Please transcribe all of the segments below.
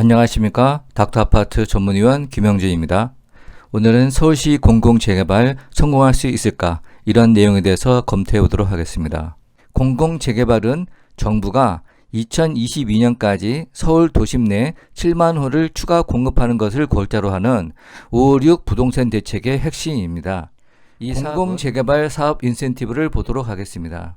안녕하십니까. 닥터아파트 전문의원 김영진입니다. 오늘은 서울시 공공재개발 성공할 수 있을까? 이런 내용에 대해서 검토해 보도록 하겠습니다. 공공재개발은 정부가 2022년까지 서울 도심 내 7만 호를 추가 공급하는 것을 골자로 하는 556 부동산 대책의 핵심입니다. 이 공공재개발 사업 인센티브를 보도록 하겠습니다.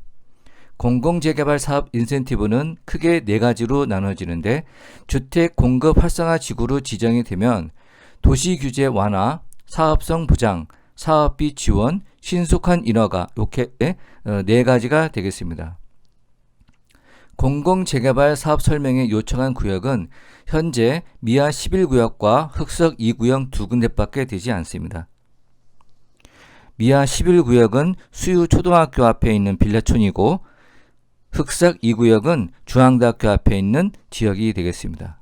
공공재개발 사업 인센티브는 크게 4가지로 나눠지는데, 주택 공급 활성화 지구로 지정이 되면 도시규제 완화, 사업성 보장, 사업비 지원, 신속한 인허가, 이렇게 4가지가 되겠습니다. 공공재개발 사업 설명에 요청한 구역은 현재 미아 11구역과 흑석 2구역 2군데밖에 되지 않습니다. 미아 11구역은 수유 초등학교 앞에 있는 빌라촌이고, 흑석 2구역은 중앙대학교 앞에 있는 지역이 되겠습니다.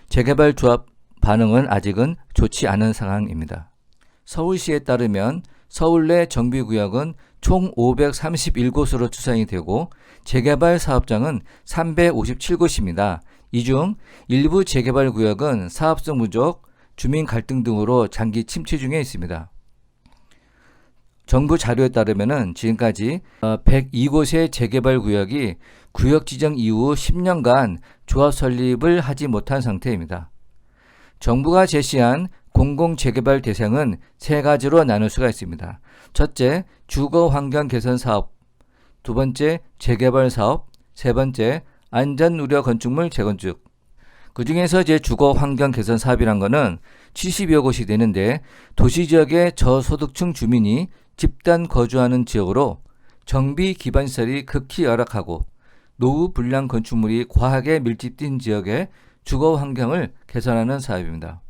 재개발 조합 반응은 아직은 좋지 않은 상황입니다. 서울시에 따르면 서울 내 정비구역은 총 531곳으로 추산이 되고 재개발 사업장은 357곳입니다. 이 중 일부 재개발 구역은 사업성 부족, 주민 갈등 등으로 장기 침체 중에 있습니다. 정부 자료에 따르면 지금까지 102곳의 재개발 구역이 구역 지정 이후 10년간 조합 설립을 하지 못한 상태입니다. 정부가 제시한 공공재개발 대상은 3가지로 나눌 수가 있습니다. 첫째, 주거 환경 개선 사업, 두 번째, 재개발 사업, 세 번째, 안전 우려 건축물 재건축. 그 중에서 주거 환경 개선 사업이란 거는 70여 곳이 되는데, 도시지역의 저소득층 주민이 집단 거주하는 지역으로 정비 기반시설이 극히 열악하고 노후 불량 건축물이 과하게 밀집된 지역의 주거 환경을 개선하는 사업입니다.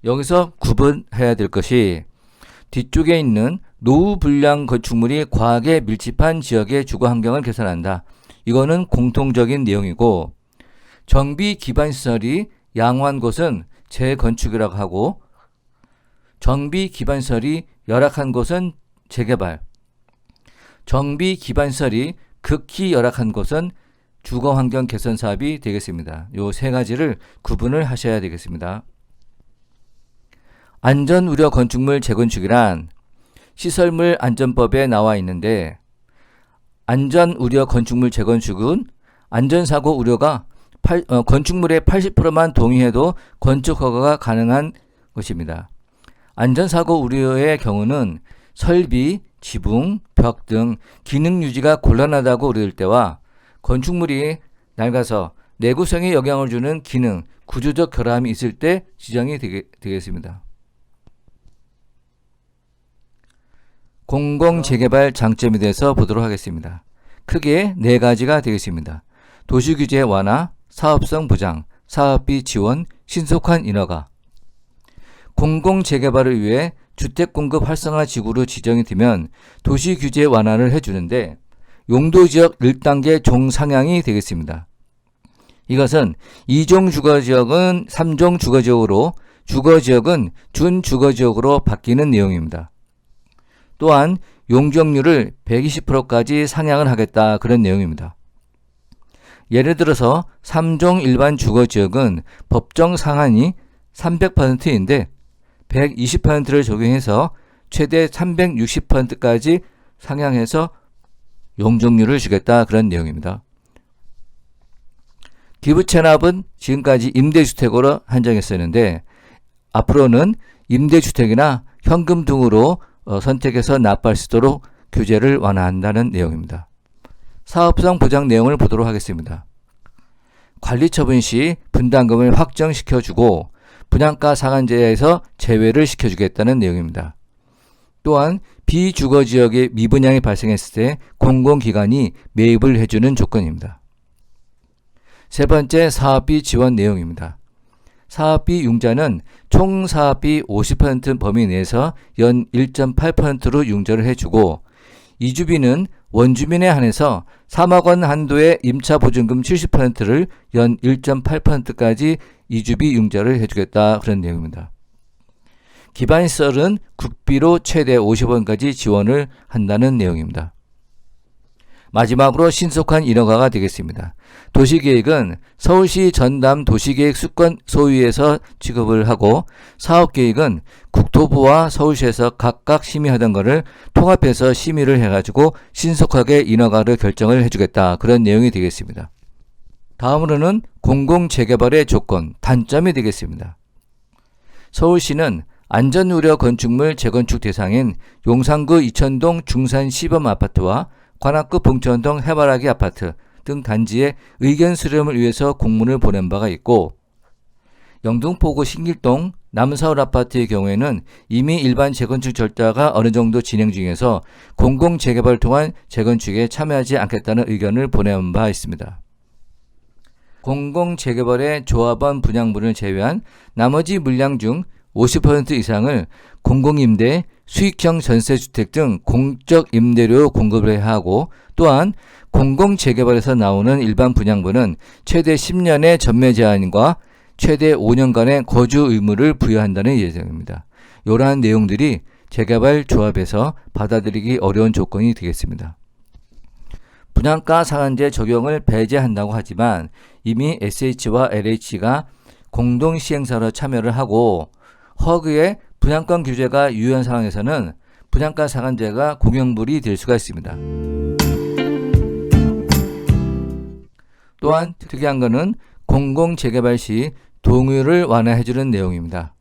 여기서 구분해야 될 것이, 뒤쪽에 있는 노후 불량 건축물이 과하게 밀집한 지역의 주거 환경을 개선한다. 이거는 공통적인 내용이고, 정비 기반시설이 양호한 곳은 재건축이라고 하고, 정비 기반시설이 열악한 곳은 재개발, 정비 기반시설이 극히 열악한 곳은 주거환경 개선 사업이 되겠습니다. 이 3가지를 구분을 하셔야 되겠습니다. 안전우려 건축물 재건축이란 시설물 안전법에 나와 있는데, 안전우려 건축물 재건축은 안전사고 우려가 건축물의 80%만 동의해도 건축 허가가 가능한 것입니다. 안전사고 우려의 경우는 설비, 지붕, 벽 등 기능 유지가 곤란하다고 우려될 때와 건축물이 낡아서 내구성에 영향을 주는 기능, 구조적 결함이 있을 때 지정이 되겠습니다. 공공재개발 장점에 대해서 보도록 하겠습니다. 크게 4가지가 되겠습니다. 도시규제 완화, 사업성 보장, 사업비 지원, 신속한 인허가. 공공재개발을 위해 주택공급 활성화 지구로 지정이 되면 도시규제 완화를 해주는데, 용도지역 1단계 종상향이 되겠습니다. 이것은 2종 주거지역은 3종 주거지역으로, 주거지역은 준주거지역으로 바뀌는 내용입니다. 또한 용적률을 120%까지 상향을 하겠다, 그런 내용입니다. 예를 들어서 3종 일반 주거지역은 법정 상한이 300%인데 120%를 적용해서 최대 360%까지 상향해서 용적률을 주겠다, 그런 내용입니다. 기부채납은 지금까지 임대주택으로 한정했었는데, 앞으로는 임대주택이나 현금 등으로 선택해서 납부할 수 있도록 규제를 완화한다는 내용입니다. 사업성 보장 내용을 보도록 하겠습니다. 관리처분 시 분담금을 확정시켜주고 분양가 상한제에서 제외를 시켜주겠다는 내용입니다. 또한 비주거지역에 미분양이 발생했을 때 공공기관이 매입을 해주는 조건입니다. 세 번째, 사업비 지원 내용입니다. 사업비 융자는 총 사업비 50% 범위 내에서 연 1.8%로 융자를 해주고, 이주비는 원주민에 한해서 3억 원 한도의 임차 보증금 70%를 연 1.8%까지 이주비 융자를 해주겠다, 그런 내용입니다. 기반시설은 국비로 최대 50원까지 지원을 한다는 내용입니다. 마지막으로 신속한 인허가가 되겠습니다. 도시계획은 서울시 전남 도시계획 수권 소위에서 취급을 하고, 사업계획은 국토부와 서울시에서 각각 심의하던 것을 통합해서 심의를 해가지고 신속하게 인허가를 결정을 해주겠다, 그런 내용이 되겠습니다. 다음으로는 공공재개발의 조건, 단점이 되겠습니다. 서울시는 안전우려 건축물 재건축 대상인 용산구 이천동 중산 시범아파트와 관악구 봉천동 해바라기 아파트 등 단지의 의견 수렴을 위해서 공문을 보낸 바가 있고, 영등포구 신길동 남서울 아파트의 경우에는 이미 일반 재건축 절차가 어느 정도 진행 중에서 공공재개발을 통한 재건축에 참여하지 않겠다는 의견을 보낸 바 있습니다. 공공재개발의 조합원 분양분을 제외한 나머지 물량 중 50% 이상을 공공임대, 수익형 전세주택 등 공적 임대료 공급을 해야 하고, 또한 공공재개발에서 나오는 일반 분양분은 최대 10년의 전매 제한과 최대 5년간의 거주 의무를 부여한다는 예정입니다. 이러한 내용들이 재개발 조합에서 받아들이기 어려운 조건이 되겠습니다. 분양가 상한제 적용을 배제한다고 하지만 이미 SH와 LH가 공동시행사로 참여를 하고, 허그의 분양권 규제가 유효한 상황에서는 분양가 상한제가 공영불이 될 수가 있습니다. 또한 특이한 것은 공공재개발 시 동의를 완화해주는 내용입니다.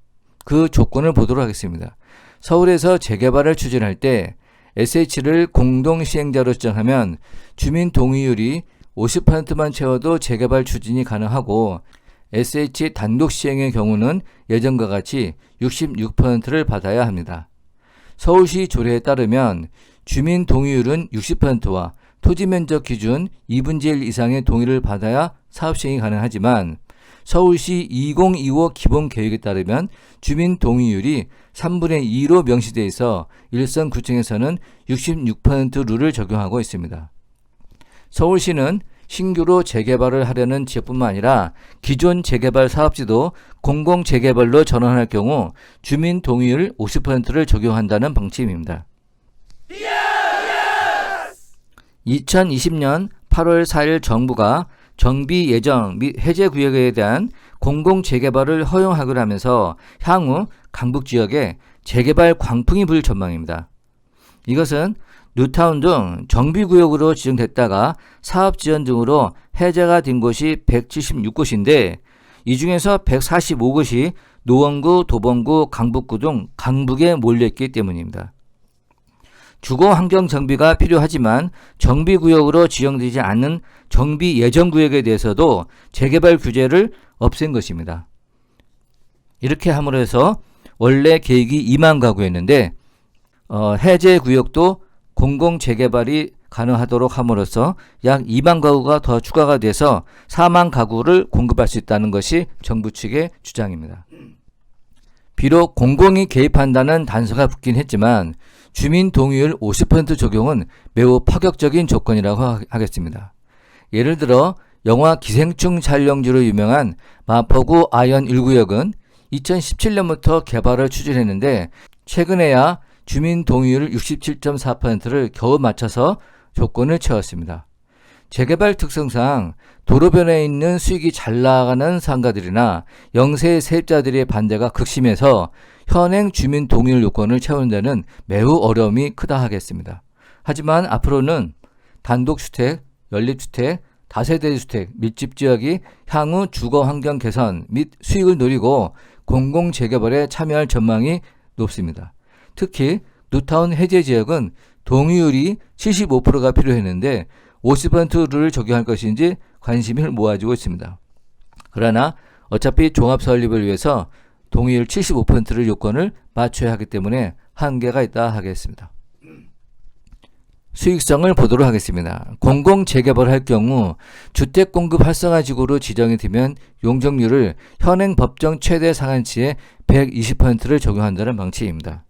그 조건을 보도록 하겠습니다. 서울에서 재개발을 추진할 때 SH를 공동시행자로 지정하면 주민 동의율이 50%만 채워도 재개발 추진이 가능하고, SH 단독 시행의 경우는 예전과 같이 66%를 받아야 합니다. 서울시 조례에 따르면 주민 동의율은 60%와 토지 면적 기준 2분의 1 이상의 동의를 받아야 사업 시행이 가능하지만, 서울시 2025 기본 계획에 따르면 주민 동의율이 3분의 2로 명시되어 있어 일선구청에서는 66% 룰을 적용하고 있습니다. 서울시는 신규로 재개발을 하려는 지역뿐만 아니라 기존 재개발 사업지도 공공재개발로 전환할 경우 주민 동의율 50%를 적용한다는 방침입니다. 2020년 8월 4일 정부가 정비 예정 및 해제 구역에 대한 공공재개발을 허용하기로 하면서 향후 강북지역에 재개발 광풍이 불 전망입니다. 이것은 뉴타운 등 정비구역으로 지정됐다가 사업지연 등으로 해제가 된 곳이 176곳인데 이 중에서 145곳이 노원구, 도봉구, 강북구 등 강북에 몰려있기 때문입니다. 주거 환경 정비가 필요하지만 정비구역으로 지정되지 않는 정비 예정구역에 대해서도 재개발 규제를 없앤 것입니다. 이렇게 함으로 해서 원래 계획이 2만 가구였는데 해제 구역도 공공 재개발이 가능하도록 함으로써 약 2만 가구가 더 추가가 돼서 4만 가구를 공급할 수 있다는 것이 정부 측의 주장입니다. 비록 공공이 개입한다는 단서가 붙긴 했지만 주민 동의율 50% 적용은 매우 파격적인 조건이라고 하겠습니다. 예를 들어 영화 기생충 촬영지로 유명한 마포구 아현 1구역은 2017년부터 개발을 추진했는데 최근에야 주민 동의율 67.4%를 겨우 맞춰서 조건을 채웠습니다. 재개발 특성상 도로변에 있는 수익이 잘 나가는 상가들이나 영세 세입자들의 반대가 극심해서 현행 주민 동의율 요건을 채우는 데는 매우 어려움이 크다 하겠습니다. 하지만 앞으로는 단독주택, 연립주택, 다세대주택, 밀집지역이 향후 주거환경 개선 및 수익을 노리고 공공재개발에 참여할 전망이 높습니다. 특히 뉴타운 해제 지역은 동의율이 75%가 필요했는데 50%를 적용할 것인지 관심을 모아주고 있습니다. 그러나 어차피 종합 설립을 위해서 동의율 75%를 요건을 맞춰야 하기 때문에 한계가 있다 하겠습니다. 수익성을 보도록 하겠습니다. 공공재개발을 할 경우 주택공급 활성화지구로 지정이 되면 용적률을 현행 법정 최대 상한치의 120%를 적용한다는 방침입니다.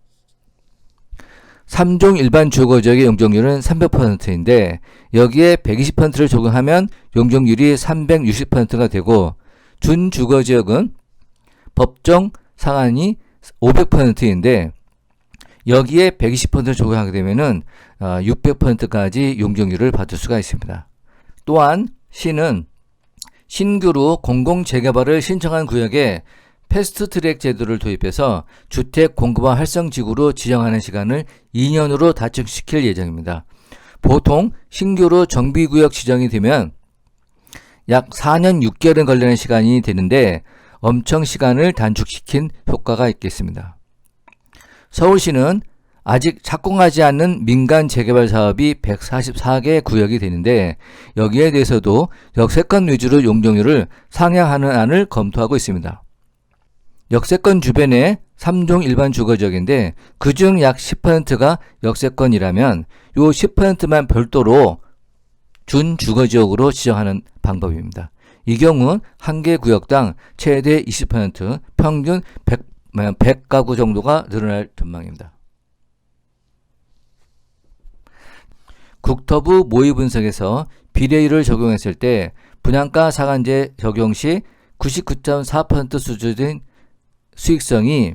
3종 일반 주거지역의 용적률은 300%인데 여기에 120%를 적용하면 용적률이 360%가 되고 준주거지역은 법정 상한이 500%인데 여기에 120%를 적용하게 되면은 600%까지 용적률을 받을 수가 있습니다. 또한 시는 신규로 공공재개발을 신청한 구역에 패스트트랙 제도를 도입해서 주택 공급화 활성지구로 지정하는 시간을 2년으로 단축시킬 예정입니다. 보통 신규로 정비구역 지정이 되면 약 4년 6개월은 걸리는 시간이 되는데 엄청 시간을 단축시킨 효과가 있겠습니다. 서울시는 아직 착공하지 않는 민간 재개발 사업이 144개 구역이 되는데 여기에 대해서도 역세권 위주로 용적률을 상향하는 안을 검토하고 있습니다. 역세권 주변에 3종 일반 주거지역인데 그중 약 10%가 역세권이라면 요 10%만 별도로 준주거지역으로 지정하는 방법입니다. 이 경우 한 개 구역당 최대 20% 평균 100가구 정도가 늘어날 전망입니다. 국토부 모의 분석에서 비례율을 적용했을 때 분양가 상한제 적용 시 99.4% 수준인 수익성이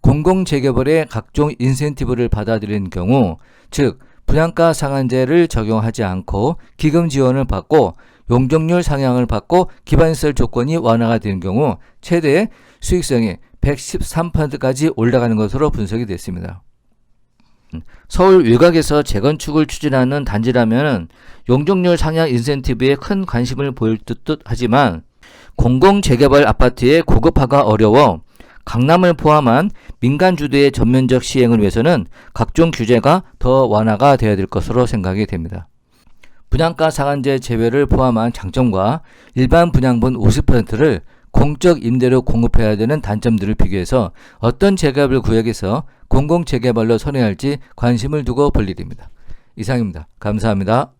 공공재개발의 각종 인센티브를 받아들이는 경우, 즉 분양가 상한제를 적용하지 않고 기금 지원을 받고 용적률 상향을 받고 기반시설 조건이 완화가 되는 경우 최대 수익성이 113%까지 올라가는 것으로 분석이 됐습니다. 서울 외곽에서 재건축을 추진하는 단지라면 용적률 상향 인센티브에 큰 관심을 보일 듯 하지만 공공재개발 아파트의 고급화가 어려워 강남을 포함한 민간 주도의 전면적 시행을 위해서는 각종 규제가 더 완화가 되어야 될 것으로 생각이 됩니다. 분양가 상한제 제외를 포함한 장점과 일반 분양분 50%를 공적 임대료 공급해야 되는 단점들을 비교해서 어떤 재개발 구역에서 공공재개발로 선회할지 관심을 두고 볼 일입니다. 이상입니다. 감사합니다.